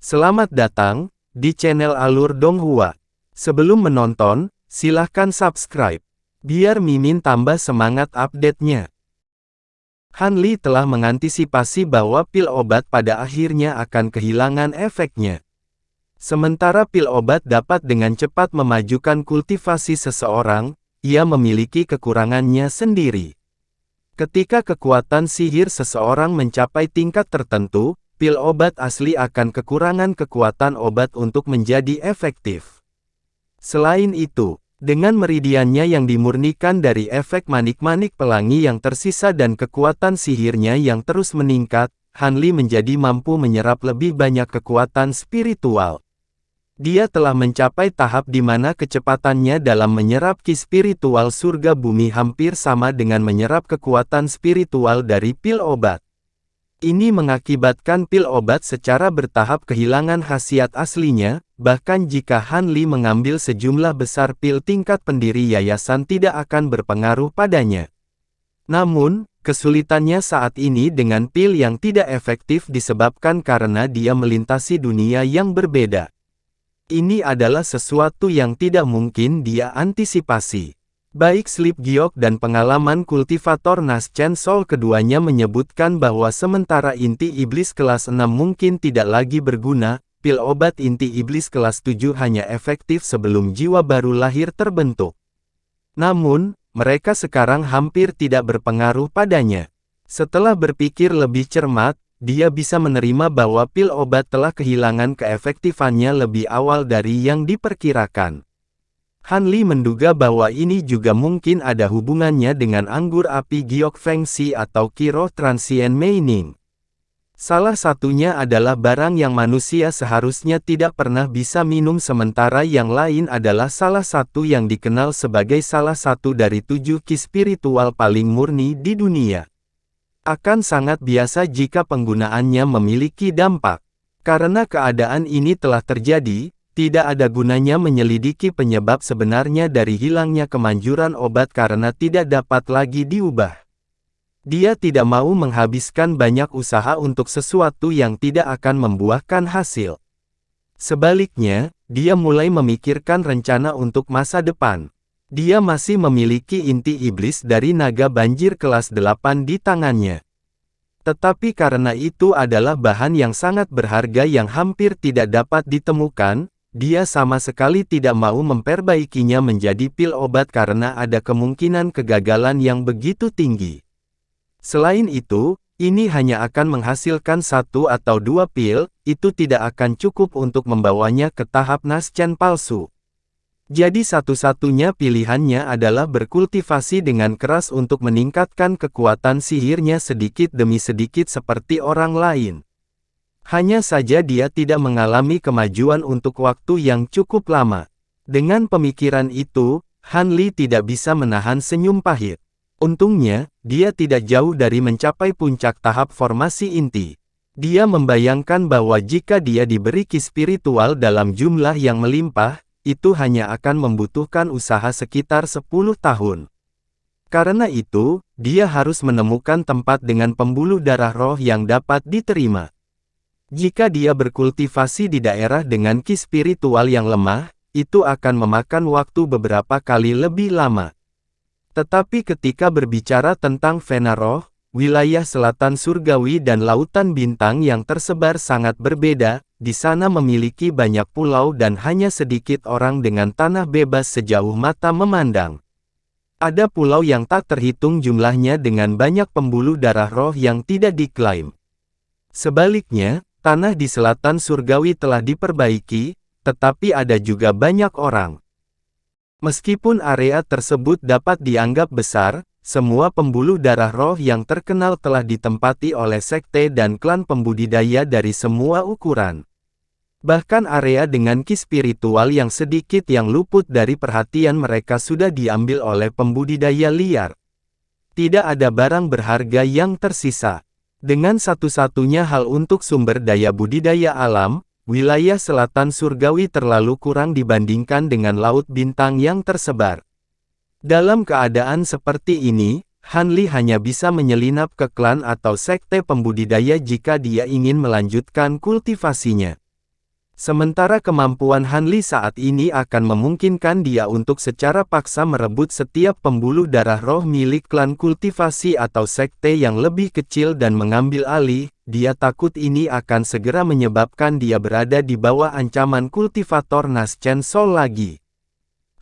Selamat datang di channel Alur Donghua. Sebelum menonton, silahkan subscribe, biar Mimin tambah semangat update-nya. Han Li telah mengantisipasi bahwa pil obat pada akhirnya akan kehilangan efeknya. Sementara pil obat dapat dengan cepat memajukan kultivasi seseorang, ia memiliki kekurangannya sendiri. Ketika kekuatan sihir seseorang mencapai tingkat tertentu, pil obat asli akan kekurangan kekuatan obat untuk menjadi efektif. Selain itu, dengan meridiannya yang dimurnikan dari efek manik-manik pelangi yang tersisa dan kekuatan sihirnya yang terus meningkat, Han Li menjadi mampu menyerap lebih banyak kekuatan spiritual. Dia telah mencapai tahap di mana kecepatannya dalam menyerap ki spiritual surga bumi hampir sama dengan menyerap kekuatan spiritual dari pil obat. Ini mengakibatkan pil obat secara bertahap kehilangan khasiat aslinya, bahkan jika Han Li mengambil sejumlah besar pil tingkat pendiri yayasan tidak akan berpengaruh padanya. Namun, kesulitannya saat ini dengan pil yang tidak efektif disebabkan karena dia melintasi dunia yang berbeda. Ini adalah sesuatu yang tidak mungkin dia antisipasi. Baik Sleep Giok dan pengalaman kultivator Naschen Soul keduanya menyebutkan bahwa sementara inti iblis kelas 6 mungkin tidak lagi berguna, pil obat inti iblis kelas 7 hanya efektif sebelum jiwa baru lahir terbentuk. Namun, mereka sekarang hampir tidak berpengaruh padanya. Setelah berpikir lebih cermat, dia bisa menerima bahwa pil obat telah kehilangan keefektifannya lebih awal dari yang diperkirakan. Han Li menduga bahwa ini juga mungkin ada hubungannya dengan anggur api Giok Feng Xi atau Qi Roh Transient Meining. Salah satunya adalah barang yang manusia seharusnya tidak pernah bisa minum sementara yang lain adalah salah satu yang dikenal sebagai salah satu dari 7 ki spiritual paling murni di dunia. Akan sangat biasa jika penggunaannya memiliki dampak. Karena keadaan ini telah terjadi, tidak ada gunanya menyelidiki penyebab sebenarnya dari hilangnya kemanjuran obat karena tidak dapat lagi diubah. Dia tidak mau menghabiskan banyak usaha untuk sesuatu yang tidak akan membuahkan hasil. Sebaliknya, dia mulai memikirkan rencana untuk masa depan. Dia masih memiliki inti iblis dari naga banjir kelas 8 di tangannya. Tetapi karena itu adalah bahan yang sangat berharga yang hampir tidak dapat ditemukan, dia sama sekali tidak mau memperbaikinya menjadi pil obat karena ada kemungkinan kegagalan yang begitu tinggi. Selain itu, ini hanya akan menghasilkan 1 atau 2 pil, itu tidak akan cukup untuk membawanya ke tahap Naschen palsu. Jadi satu-satunya pilihannya adalah berkultivasi dengan keras untuk meningkatkan kekuatan sihirnya sedikit demi sedikit seperti orang lain. Hanya saja dia tidak mengalami kemajuan untuk waktu yang cukup lama. Dengan pemikiran itu, Han Li tidak bisa menahan senyum pahit. Untungnya, dia tidak jauh dari mencapai puncak tahap formasi inti. Dia membayangkan bahwa jika dia diberi ki spiritual dalam jumlah yang melimpah, itu hanya akan membutuhkan usaha sekitar 10 tahun. Karena itu, dia harus menemukan tempat dengan pembuluh darah roh yang dapat diterima. Jika dia berkultivasi di daerah dengan ki spiritual yang lemah, itu akan memakan waktu beberapa kali lebih lama. Tetapi ketika berbicara tentang Vena Roh, wilayah selatan surgawi dan lautan bintang yang tersebar sangat berbeda, di sana memiliki banyak pulau dan hanya sedikit orang dengan tanah bebas sejauh mata memandang. Ada pulau yang tak terhitung jumlahnya dengan banyak pembuluh darah roh yang tidak diklaim. Sebaliknya, tanah di selatan surgawi telah diperbaiki, tetapi ada juga banyak orang. Meskipun area tersebut dapat dianggap besar, semua pembuluh darah roh yang terkenal telah ditempati oleh sekte dan klan pembudidaya dari semua ukuran. Bahkan area dengan ki spiritual yang sedikit yang luput dari perhatian mereka sudah diambil oleh pembudidaya liar. Tidak ada barang berharga yang tersisa. Dengan satu-satunya hal untuk sumber daya budidaya alam, wilayah selatan surgawi terlalu kurang dibandingkan dengan laut bintang yang tersebar. Dalam keadaan seperti ini, Han Li hanya bisa menyelinap ke klan atau sekte pembudidaya jika dia ingin melanjutkan kultivasinya. Sementara kemampuan Hanli saat ini akan memungkinkan dia untuk secara paksa merebut setiap pembuluh darah roh milik klan kultivasi atau sekte yang lebih kecil dan mengambil alih. Dia takut ini akan segera menyebabkan dia berada di bawah ancaman kultivator Naschen Soul lagi.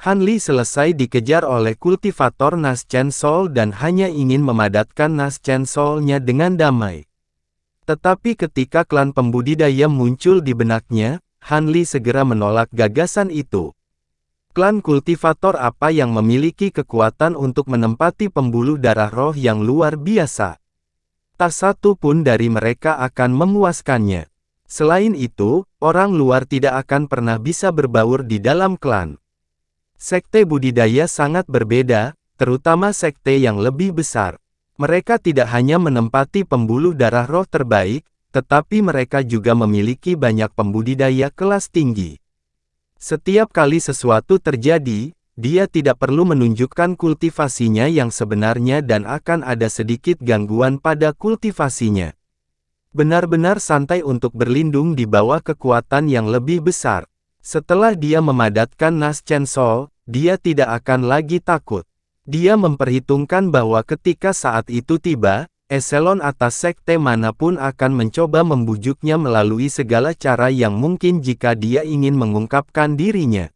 Hanli selesai dikejar oleh kultivator Naschen Soul dan hanya ingin memadatkan Naschen Soul-nya dengan damai. Tetapi ketika klan pembudidaya muncul di benaknya, Hanli segera menolak gagasan itu. Klan kultivator apa yang memiliki kekuatan untuk menempati pembuluh darah roh yang luar biasa? Tak satu pun dari mereka akan memuaskannya. Selain itu, orang luar tidak akan pernah bisa berbaur di dalam klan. Sekte budidaya sangat berbeda, terutama sekte yang lebih besar. Mereka tidak hanya menempati pembuluh darah roh terbaik, tetapi mereka juga memiliki banyak pembudidaya kelas tinggi. Setiap kali sesuatu terjadi, dia tidak perlu menunjukkan kultivasinya yang sebenarnya dan akan ada sedikit gangguan pada kultivasinya. Benar-benar santai untuk berlindung di bawah kekuatan yang lebih besar. Setelah dia memadatkan Naschen Soul, dia tidak akan lagi takut. Dia memperhitungkan bahwa ketika saat itu tiba, eselon atas sekte manapun akan mencoba membujuknya melalui segala cara yang mungkin jika dia ingin mengungkapkan dirinya.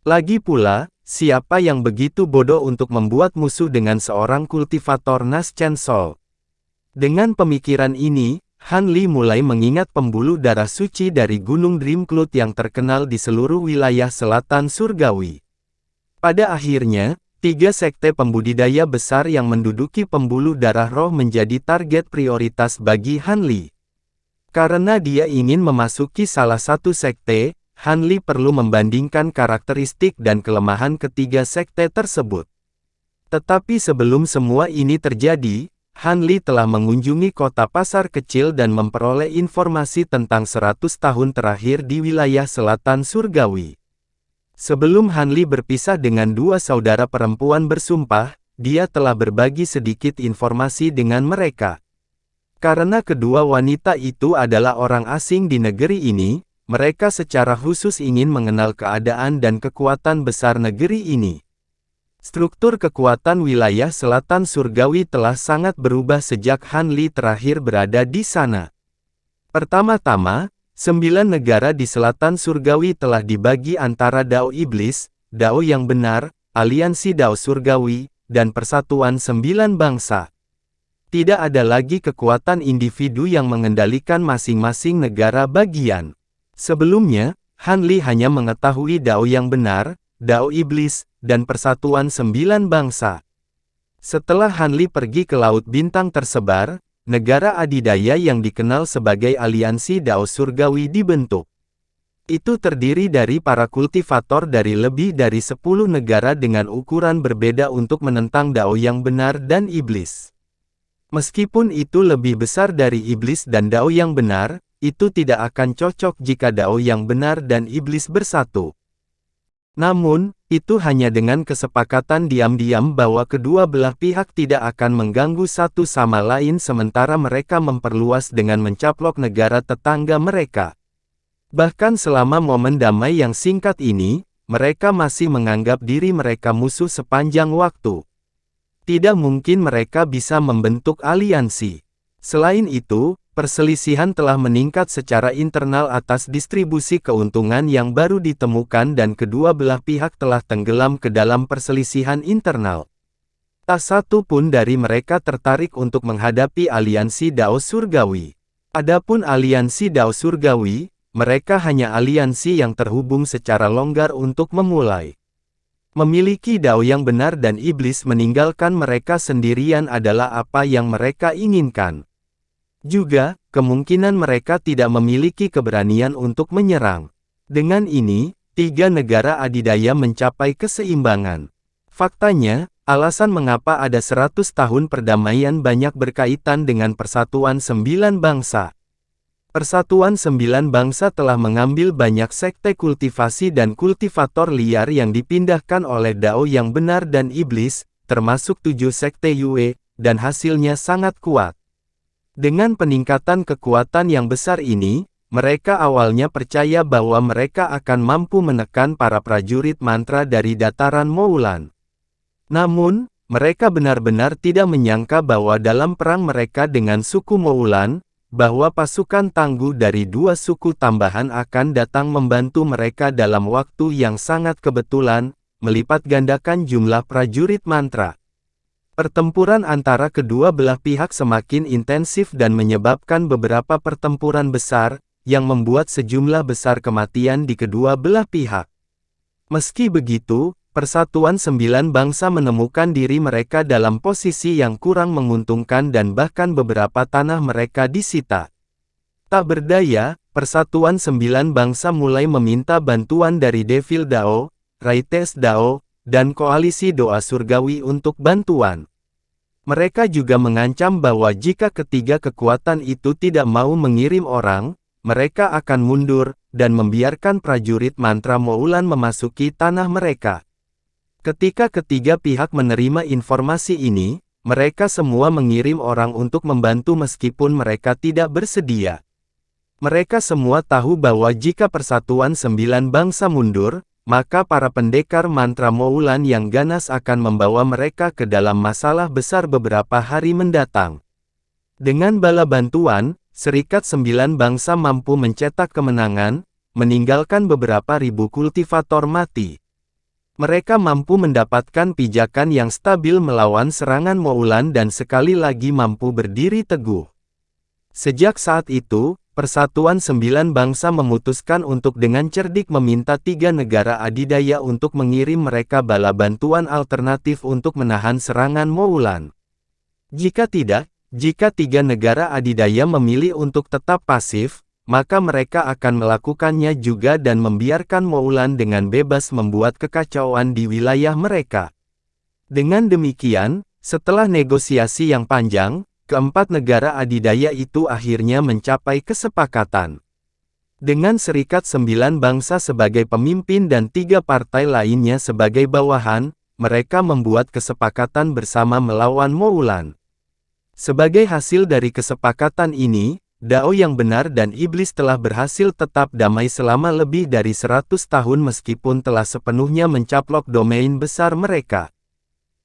Lagi pula, siapa yang begitu bodoh untuk membuat musuh dengan seorang kultivator Naschen Soul? Dengan pemikiran ini, Hanli mulai mengingat pembuluh darah suci dari Gunung Dreamcloud yang terkenal di seluruh wilayah selatan surgawi. Pada akhirnya, 3 sekte pembudidaya besar yang menduduki pembuluh darah roh menjadi target prioritas bagi Hanli. Karena dia ingin memasuki salah satu sekte, Hanli perlu membandingkan karakteristik dan kelemahan ketiga sekte tersebut. Tetapi sebelum semua ini terjadi, Hanli telah mengunjungi kota pasar kecil dan memperoleh informasi tentang 100 tahun terakhir di wilayah selatan surgawi. Sebelum Hanli berpisah dengan 2 saudara perempuan bersumpah, dia telah berbagi sedikit informasi dengan mereka. Karena kedua wanita itu adalah orang asing di negeri ini, mereka secara khusus ingin mengenal keadaan dan kekuatan besar negeri ini. Struktur kekuatan wilayah selatan surgawi telah sangat berubah sejak Hanli terakhir berada di sana. Pertama-tama, 9 negara di selatan surgawi telah dibagi antara Dao Iblis, Dao yang benar, Aliansi Dao Surgawi, dan Persatuan 9 Bangsa. Tidak ada lagi kekuatan individu yang mengendalikan masing-masing negara bagian. Sebelumnya, Hanli hanya mengetahui Dao yang benar, Dao Iblis, dan Persatuan 9 Bangsa. Setelah Hanli pergi ke Laut Bintang tersebar, negara adidaya yang dikenal sebagai Aliansi Dao Surgawi dibentuk. Itu terdiri dari para kultivator dari lebih dari 10 negara dengan ukuran berbeda untuk menentang Dao yang benar dan Iblis. Meskipun itu lebih besar dari Iblis dan Dao yang benar, itu tidak akan cocok jika Dao yang benar dan Iblis bersatu. Namun, itu hanya dengan kesepakatan diam-diam bahwa kedua belah pihak tidak akan mengganggu satu sama lain sementara mereka memperluas dengan mencaplok negara tetangga mereka. Bahkan selama momen damai yang singkat ini, mereka masih menganggap diri mereka musuh sepanjang waktu. Tidak mungkin mereka bisa membentuk aliansi. Selain itu, perselisihan telah meningkat secara internal atas distribusi keuntungan yang baru ditemukan dan kedua belah pihak telah tenggelam ke dalam perselisihan internal. Tak satu pun dari mereka tertarik untuk menghadapi aliansi Dao Surgawi. Adapun aliansi Dao Surgawi, mereka hanya aliansi yang terhubung secara longgar untuk memulai. Memiliki Dao yang benar dan Iblis meninggalkan mereka sendirian adalah apa yang mereka inginkan. Juga, kemungkinan mereka tidak memiliki keberanian untuk menyerang. Dengan ini, 3 negara adidaya mencapai keseimbangan. Faktanya, alasan mengapa ada 100 tahun perdamaian banyak berkaitan dengan Persatuan 9 Bangsa. Persatuan 9 Bangsa telah mengambil banyak sekte kultivasi dan kultivator liar yang dipindahkan oleh Dao yang benar dan Iblis, termasuk 7 sekte Yue, dan hasilnya sangat kuat. Dengan peningkatan kekuatan yang besar ini, mereka awalnya percaya bahwa mereka akan mampu menekan para prajurit mantra dari dataran Moulan. Namun, mereka benar-benar tidak menyangka bahwa dalam perang mereka dengan suku Moulan, bahwa pasukan tangguh dari dua suku tambahan akan datang membantu mereka dalam waktu yang sangat kebetulan, melipat gandakan jumlah prajurit mantra. Pertempuran antara kedua belah pihak semakin intensif dan menyebabkan beberapa pertempuran besar, yang membuat sejumlah besar kematian di kedua belah pihak. Meski begitu, Persatuan Sembilan Bangsa menemukan diri mereka dalam posisi yang kurang menguntungkan dan bahkan beberapa tanah mereka disita. Tak berdaya, Persatuan Sembilan Bangsa mulai meminta bantuan dari Devil Dao, Raites Dao, dan Koalisi Doa Surgawi untuk bantuan. Mereka juga mengancam bahwa jika ketiga kekuatan itu tidak mau mengirim orang, mereka akan mundur, dan membiarkan prajurit mantra Moulan memasuki tanah mereka. Ketika ketiga pihak menerima informasi ini, mereka semua mengirim orang untuk membantu meskipun mereka tidak bersedia. Mereka semua tahu bahwa jika Persatuan Sembilan Bangsa mundur, maka para pendekar mantra Moulan yang ganas akan membawa mereka ke dalam masalah besar beberapa hari mendatang. Dengan bala bantuan, Serikat Sembilan Bangsa mampu mencetak kemenangan, meninggalkan beberapa ribu kultivator mati. Mereka mampu mendapatkan pijakan yang stabil melawan serangan Moulan dan sekali lagi mampu berdiri teguh. Sejak saat itu, Persatuan Sembilan Bangsa memutuskan untuk dengan cerdik meminta tiga negara adidaya untuk mengirim mereka bala bantuan alternatif untuk menahan serangan Moulan. Jika tidak, jika tiga negara adidaya memilih untuk tetap pasif, maka mereka akan melakukannya juga dan membiarkan Moulan dengan bebas membuat kekacauan di wilayah mereka. Dengan demikian, setelah negosiasi yang panjang, keempat negara adidaya itu akhirnya mencapai kesepakatan. Dengan Serikat Sembilan Bangsa sebagai pemimpin dan tiga partai lainnya sebagai bawahan, mereka membuat kesepakatan bersama melawan Moulan. Sebagai hasil dari kesepakatan ini, Dao yang benar dan iblis telah berhasil tetap damai selama lebih dari 100 tahun meskipun telah sepenuhnya mencaplok domain besar mereka.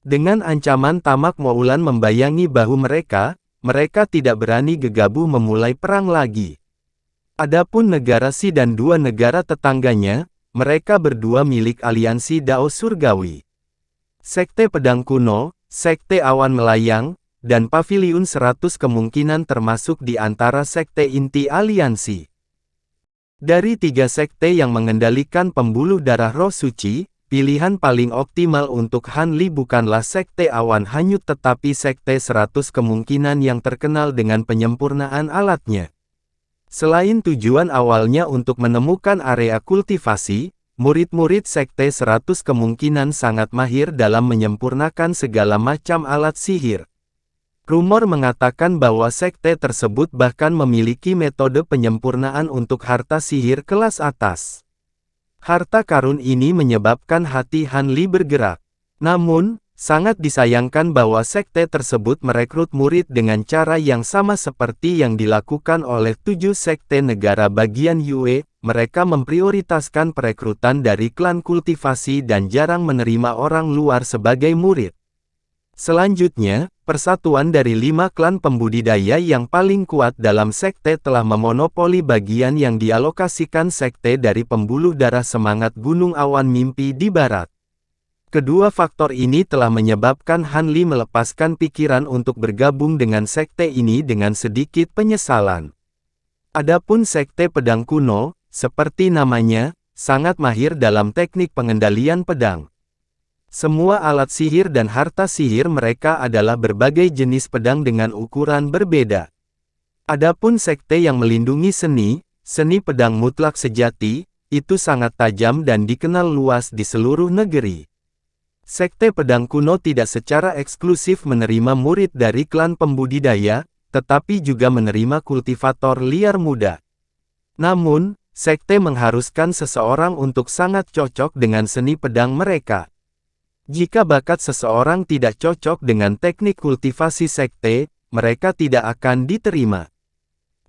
Dengan ancaman tamak Moulan membayangi bahu mereka, mereka tidak berani gegabah memulai perang lagi. Adapun negara Si dan dua negara tetangganya, mereka berdua milik aliansi Dao Surgawi. Sekte Pedang Kuno, Sekte Awan Melayang, dan Paviliun 100 kemungkinan termasuk di antara sekte inti aliansi. Dari tiga sekte yang mengendalikan pembuluh darah roh suci, pilihan paling optimal untuk Han Li bukanlah sekte awan hanyut tetapi sekte 100 kemungkinan yang terkenal dengan penyempurnaan alatnya. Selain tujuan awalnya untuk menemukan area kultivasi, murid-murid sekte 100 kemungkinan sangat mahir dalam menyempurnakan segala macam alat sihir. Rumor mengatakan bahwa sekte tersebut bahkan memiliki metode penyempurnaan untuk harta sihir kelas atas. Harta karun ini menyebabkan hati Han Li bergerak. Namun, sangat disayangkan bahwa sekte tersebut merekrut murid dengan cara yang sama seperti yang dilakukan oleh 7 sekte negara bagian Yue. Mereka memprioritaskan perekrutan dari klan kultivasi dan jarang menerima orang luar sebagai murid. Selanjutnya, persatuan dari 5 klan pembudidaya yang paling kuat dalam sekte telah memonopoli bagian yang dialokasikan sekte dari pembuluh darah semangat Gunung Awan Mimpi di barat. Kedua faktor ini telah menyebabkan Han Li melepaskan pikiran untuk bergabung dengan sekte ini dengan sedikit penyesalan. Adapun sekte pedang kuno, seperti namanya, sangat mahir dalam teknik pengendalian pedang. Semua alat sihir dan harta sihir mereka adalah berbagai jenis pedang dengan ukuran berbeda. Adapun sekte yang melindungi seni pedang mutlak sejati, itu sangat tajam dan dikenal luas di seluruh negeri. Sekte pedang kuno tidak secara eksklusif menerima murid dari klan pembudidaya, tetapi juga menerima kultivator liar muda. Namun, sekte mengharuskan seseorang untuk sangat cocok dengan seni pedang mereka. Jika bakat seseorang tidak cocok dengan teknik kultivasi sekte, mereka tidak akan diterima.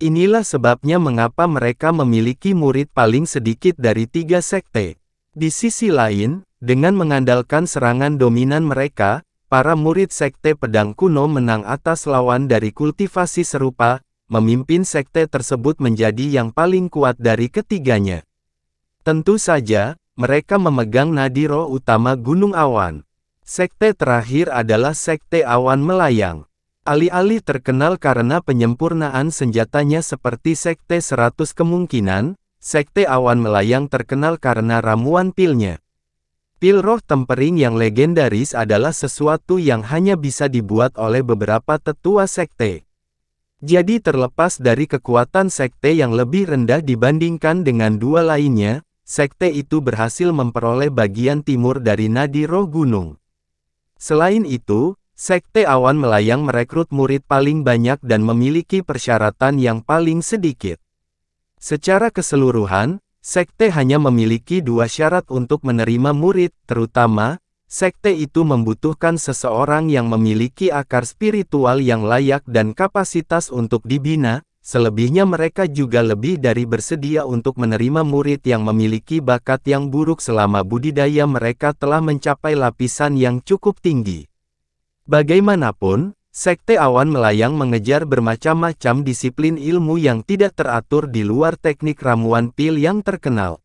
Inilah sebabnya mengapa mereka memiliki murid paling sedikit dari 3 sekte. Di sisi lain, dengan mengandalkan serangan dominan mereka, para murid sekte pedang kuno menang atas lawan dari kultivasi serupa, memimpin sekte tersebut menjadi yang paling kuat dari ketiganya. Tentu saja, mereka memegang nadi roh utama Gunung Awan. Sekte terakhir adalah Sekte Awan Melayang. Alih-alih terkenal karena penyempurnaan senjatanya seperti Sekte 100 Kemungkinan, Sekte Awan Melayang terkenal karena ramuan pilnya. Pil roh tempering yang legendaris adalah sesuatu yang hanya bisa dibuat oleh beberapa tetua sekte. Jadi terlepas dari kekuatan sekte yang lebih rendah dibandingkan dengan dua lainnya, sekte itu berhasil memperoleh bagian timur dari nadi roh gunung. Selain itu, Sekte Awan Melayang merekrut murid paling banyak dan memiliki persyaratan yang paling sedikit. Secara keseluruhan, sekte hanya memiliki 2 syarat untuk menerima murid, terutama, sekte itu membutuhkan seseorang yang memiliki akar spiritual yang layak dan kapasitas untuk dibina, selebihnya mereka juga lebih dari bersedia untuk menerima murid yang memiliki bakat yang buruk selama budidaya mereka telah mencapai lapisan yang cukup tinggi. Bagaimanapun, Sekte Awan Melayang mengejar bermacam-macam disiplin ilmu yang tidak teratur di luar teknik ramuan pil yang terkenal.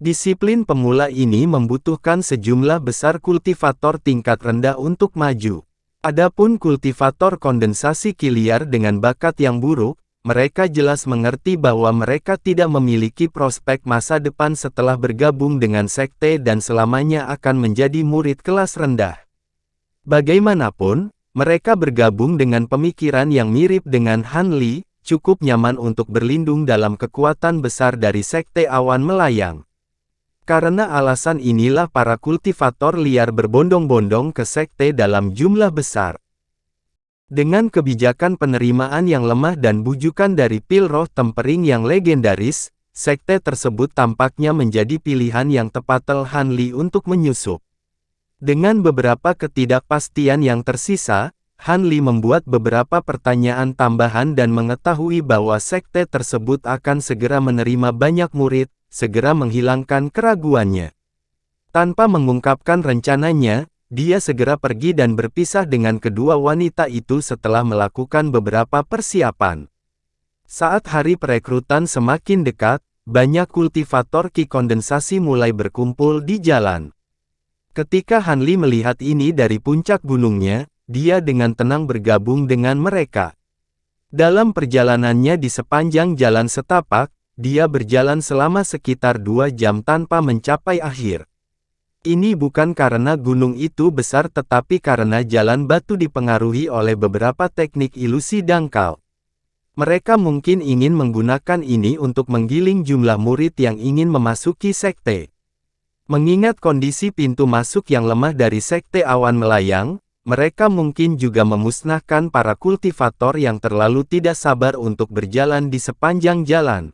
Disiplin pemula ini membutuhkan sejumlah besar kultivator tingkat rendah untuk maju. Adapun kultivator kondensasi kiliar dengan bakat yang buruk, mereka jelas mengerti bahwa mereka tidak memiliki prospek masa depan setelah bergabung dengan sekte dan selamanya akan menjadi murid kelas rendah. Bagaimanapun, mereka bergabung dengan pemikiran yang mirip dengan Han Li, cukup nyaman untuk berlindung dalam kekuatan besar dari Sekte Awan Melayang. Karena alasan inilah para kultivator liar berbondong-bondong ke sekte dalam jumlah besar. Dengan kebijakan penerimaan yang lemah dan bujukan dari pil roh tempering yang legendaris, sekte tersebut tampaknya menjadi pilihan yang tepat Han Li untuk menyusup. Dengan beberapa ketidakpastian yang tersisa, Han Li membuat beberapa pertanyaan tambahan dan mengetahui bahwa sekte tersebut akan segera menerima banyak murid, segera menghilangkan keraguannya. Tanpa mengungkapkan rencananya, dia segera pergi dan berpisah dengan kedua wanita itu setelah melakukan beberapa persiapan. Saat hari perekrutan semakin dekat, banyak kultivator ki kondensasi mulai berkumpul di jalan. Ketika Han Li melihat ini dari puncak gunungnya, dia dengan tenang bergabung dengan mereka. Dalam perjalanannya di sepanjang jalan setapak, dia berjalan selama sekitar 2 jam tanpa mencapai akhir. Ini bukan karena gunung itu besar tetapi karena jalan batu dipengaruhi oleh beberapa teknik ilusi dangkal. Mereka mungkin ingin menggunakan ini untuk menggiling jumlah murid yang ingin memasuki sekte. Mengingat kondisi pintu masuk yang lemah dari Sekte Awan Melayang, mereka mungkin juga memusnahkan para kultivator yang terlalu tidak sabar untuk berjalan di sepanjang jalan.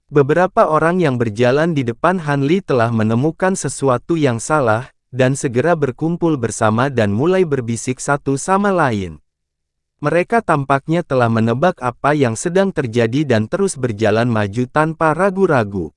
Beberapa orang yang berjalan di depan Han Li telah menemukan sesuatu yang salah, dan segera berkumpul bersama dan mulai berbisik satu sama lain. Mereka tampaknya telah menebak apa yang sedang terjadi dan terus berjalan maju tanpa ragu-ragu.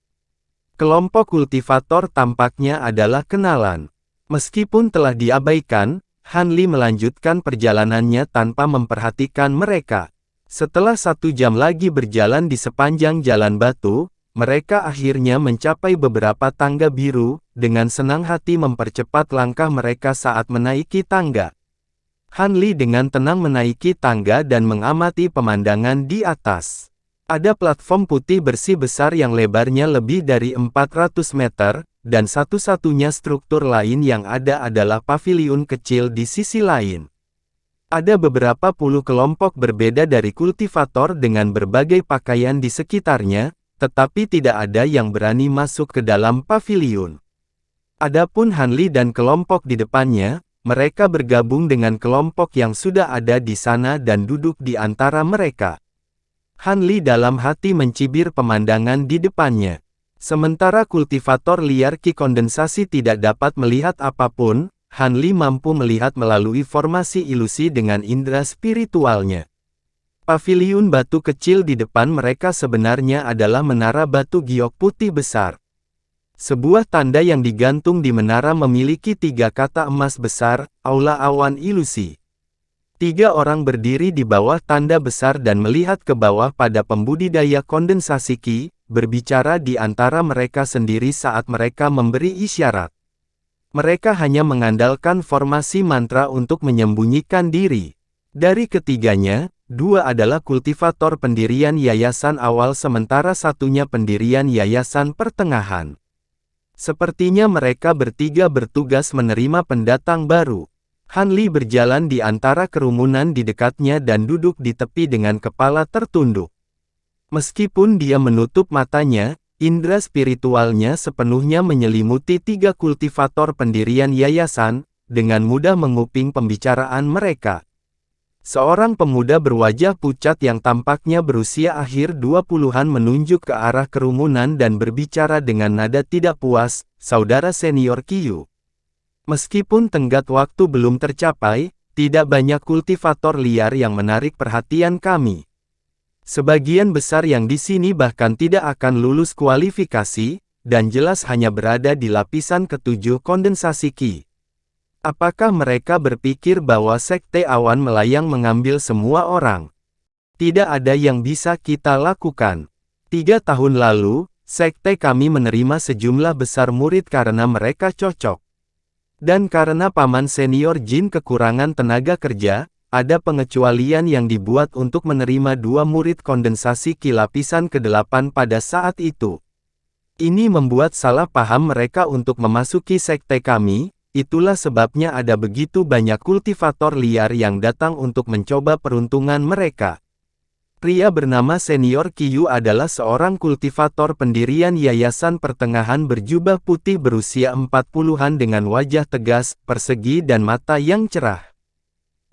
Kelompok kultivator tampaknya adalah kenalan. Meskipun telah diabaikan, Han Li melanjutkan perjalanannya tanpa memperhatikan mereka. Setelah 1 jam lagi berjalan di sepanjang jalan batu, mereka akhirnya mencapai beberapa tangga biru, dengan senang hati mempercepat langkah mereka saat menaiki tangga. Han Li dengan tenang menaiki tangga dan mengamati pemandangan di atas. Ada platform putih bersih besar yang lebarnya lebih dari 400 meter, dan satu-satunya struktur lain yang ada adalah paviliun kecil di sisi lain. Ada beberapa puluh kelompok berbeda dari kultivator dengan berbagai pakaian di sekitarnya, tetapi tidak ada yang berani masuk ke dalam paviliun. Adapun Han Li dan kelompok di depannya, mereka bergabung dengan kelompok yang sudah ada di sana dan duduk di antara mereka. Han Li dalam hati mencibir pemandangan di depannya. Sementara kultivator liar ki kondensasi tidak dapat melihat apapun, Han Li mampu melihat melalui formasi ilusi dengan indera spiritualnya. Paviliun batu kecil di depan mereka sebenarnya adalah menara batu giok putih besar. Sebuah tanda yang digantung di menara memiliki 3 kata emas besar, Aula Awan Ilusi. 3 orang berdiri di bawah tanda besar dan melihat ke bawah pada pembudidaya kondensasi Qi, berbicara di antara mereka sendiri saat mereka memberi isyarat. Mereka hanya mengandalkan formasi mantra untuk menyembunyikan diri. Dari ketiganya, 2 adalah kultivator pendirian yayasan awal sementara satunya pendirian yayasan pertengahan. Sepertinya mereka bertiga bertugas menerima pendatang baru. Han Li berjalan di antara kerumunan di dekatnya dan duduk di tepi dengan kepala tertunduk. Meskipun dia menutup matanya, indera spiritualnya sepenuhnya menyelimuti 3 kultivator pendirian yayasan, dengan mudah menguping pembicaraan mereka. Seorang pemuda berwajah pucat yang tampaknya berusia akhir 20-an menunjuk ke arah kerumunan dan berbicara dengan nada tidak puas, "Saudara senior Qiyu. Meskipun tenggat waktu belum tercapai, tidak banyak kultivator liar yang menarik perhatian kami. Sebagian besar yang di sini bahkan tidak akan lulus kualifikasi, dan jelas hanya berada di lapisan ke-7 kondensasi Qi. Apakah mereka berpikir bahwa Sekte Awan Melayang mengambil semua orang? Tidak ada yang bisa kita lakukan. 3 tahun lalu, sekte kami menerima sejumlah besar murid karena mereka cocok. Dan karena paman senior Jin kekurangan tenaga kerja, ada pengecualian yang dibuat untuk menerima 2 murid kondensasi Qi lapisan ke-8 pada saat itu. Ini membuat salah paham mereka untuk memasuki sekte kami, itulah sebabnya ada begitu banyak kultivator liar yang datang untuk mencoba peruntungan mereka. Pria bernama Senior Qiyu adalah seorang kultivator pendirian yayasan pertengahan berjubah putih berusia 40-an dengan wajah tegas, persegi dan mata yang cerah.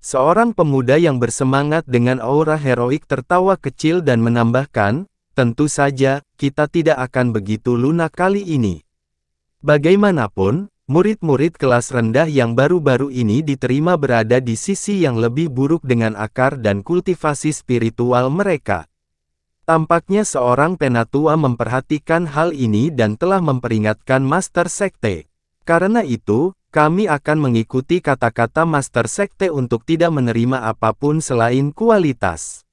Seorang pemuda yang bersemangat dengan aura heroik tertawa kecil dan menambahkan, "Tentu saja, kita tidak akan begitu lunak kali ini." Bagaimanapun, murid-murid kelas rendah yang baru-baru ini diterima berada di sisi yang lebih buruk dengan akar dan kultivasi spiritual mereka. Tampaknya seorang penatua memperhatikan hal ini dan telah memperingatkan Master Sekte. Karena itu, kami akan mengikuti kata-kata Master Sekte untuk tidak menerima apapun selain kualitas.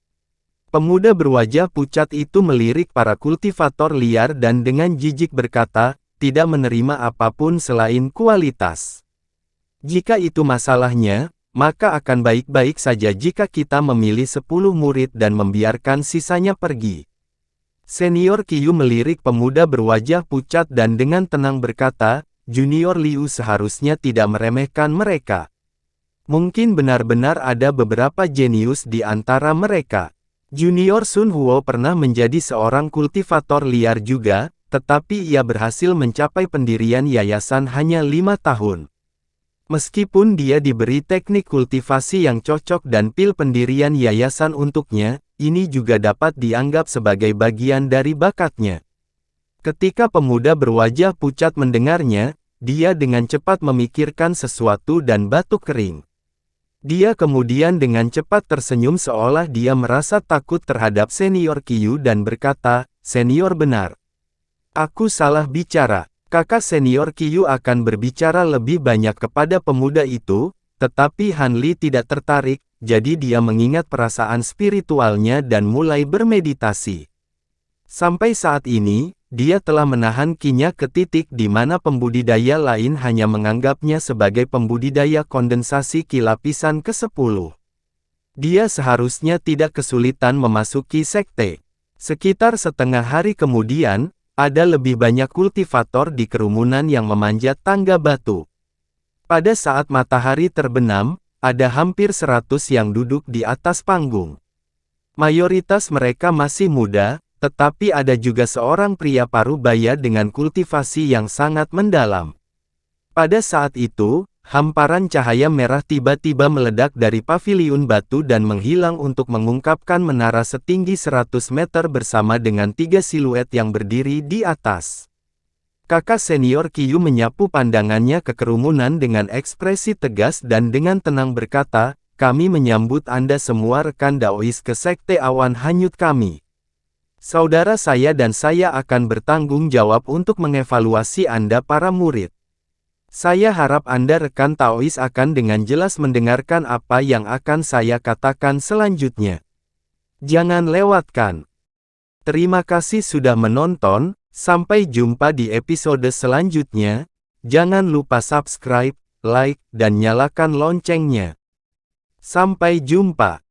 Pemuda berwajah pucat itu melirik para kultivator liar dan dengan jijik berkata, "Tidak menerima apapun selain kualitas. Jika itu masalahnya, maka akan baik-baik saja jika kita memilih 10 murid dan membiarkan sisanya pergi." Senior Qiyu melirik pemuda berwajah pucat dan dengan tenang berkata, "Junior Liu seharusnya tidak meremehkan mereka. Mungkin benar-benar ada beberapa jenius di antara mereka. Junior Sun Huo pernah menjadi seorang kultivator liar juga, tetapi ia berhasil mencapai pendirian yayasan hanya 5 tahun. Meskipun dia diberi teknik kultivasi yang cocok dan pil pendirian yayasan untuknya, ini juga dapat dianggap sebagai bagian dari bakatnya." Ketika pemuda berwajah pucat mendengarnya, dia dengan cepat memikirkan sesuatu dan batuk kering. Dia kemudian dengan cepat tersenyum seolah dia merasa takut terhadap Senior Qiyu dan berkata, "Senior benar. Aku salah bicara." Kakak senior Qiyu akan berbicara lebih banyak kepada pemuda itu, tetapi Han Li tidak tertarik, jadi dia mengingat perasaan spiritualnya dan mulai bermeditasi. Sampai saat ini, dia telah menahan Qi-nya ke titik di mana pembudidaya lain hanya menganggapnya sebagai pembudidaya kondensasi Qi lapisan ke-10. Dia seharusnya tidak kesulitan memasuki sekte. Sekitar setengah hari kemudian, ada lebih banyak kultivator di kerumunan yang memanjat tangga batu. Pada saat matahari terbenam, ada hampir 100 yang duduk di atas panggung. Mayoritas mereka masih muda, tetapi ada juga seorang pria parubaya dengan kultivasi yang sangat mendalam. Pada saat itu, hamparan cahaya merah tiba-tiba meledak dari paviliun batu dan menghilang untuk mengungkapkan menara setinggi 100 meter bersama dengan 3 siluet yang berdiri di atas. Kakak senior Qiyu menyapu pandangannya ke kerumunan dengan ekspresi tegas dan dengan tenang berkata, kami menyambut Anda semua rekan Daois ke Sekte Awan Hanyut kami. Saudara saya dan saya akan bertanggung jawab untuk mengevaluasi Anda para murid. Saya harap Anda rekan Taois akan dengan jelas mendengarkan apa yang akan saya katakan selanjutnya. Jangan lewatkan. Terima kasih sudah menonton, sampai jumpa di episode selanjutnya. Jangan lupa subscribe, like, dan nyalakan loncengnya. Sampai jumpa.